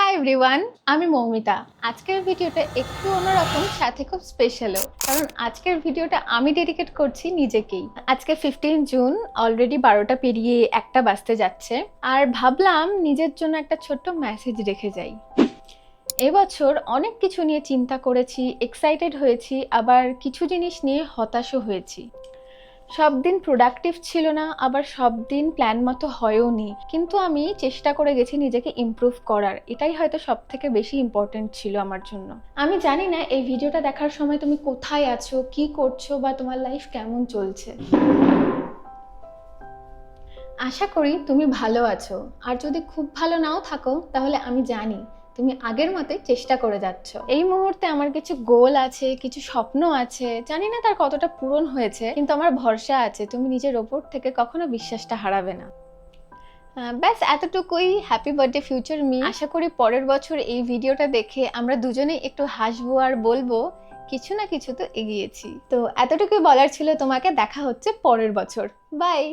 Hi everyone, আমি মৌমিতা। আজকের ভিডিওটা একটু অন্যরকম, সাথে খুব স্পেশালও, কারণ আজকের ভিডিওটা আমি ডেডিকেট করছি নিজেকেই। আজকে 15 জুন, অলরেডি 12টা পেরিয়ে 1টা বাজতে যাচ্ছে, আর ভাবলাম নিজের জন্য একটা ছোট্ট মেসেজ রেখে যাই। এবছর অনেক কিছু নিয়ে চিন্তা করেছি, এক্সাইটেড হয়েছি, আবার কিছু জিনিস নিয়ে হতাশও হয়েছি। সব দিন প্রোডাক্টিভ ছিল না, আবার সব দিন প্ল্যান মতো হয়ও নি, কিন্তু আমি চেষ্টা করে গেছি নিজেকে ইমপ্রুভ করার। এটাই হয়তো সব থেকে বেশি ইম্পর্টেন্ট ছিল আমার জন্য। আমি জানি না এই ভিডিওটা দেখার সময় তুমি কোথায় আছো, কি করছো, বা তোমার লাইফ কেমন চলছে। আশা করি তুমি ভালো আছো, আর যদি খুব ভালো নাও থাকো তাহলে আমি জানি তুমি আগের মতোই চেষ্টা করে যাচ্ছ। এই মুহূর্তে আমার কিছু গোল আছে, কিছু স্বপ্ন আছে, জানি না তার কতটা পূরণ হয়েছে, কিন্তু আমার ভরসা আছে তুমি নিজের ওপর থেকে কখনো বিশ্বাসটা হারাবে না। ব্যাস এতটুকুই। Happy birthday future me. আশা করি পরের বছর এই ভিডিওটা দেখে আমরা দুজনেই একটু হাসবো আর বলবো কিছু না কিছু তো এগিয়েছি। তো এতটুকুই বলার ছিল তোমাকে। দেখা হচ্ছে পরের বছর। বাই।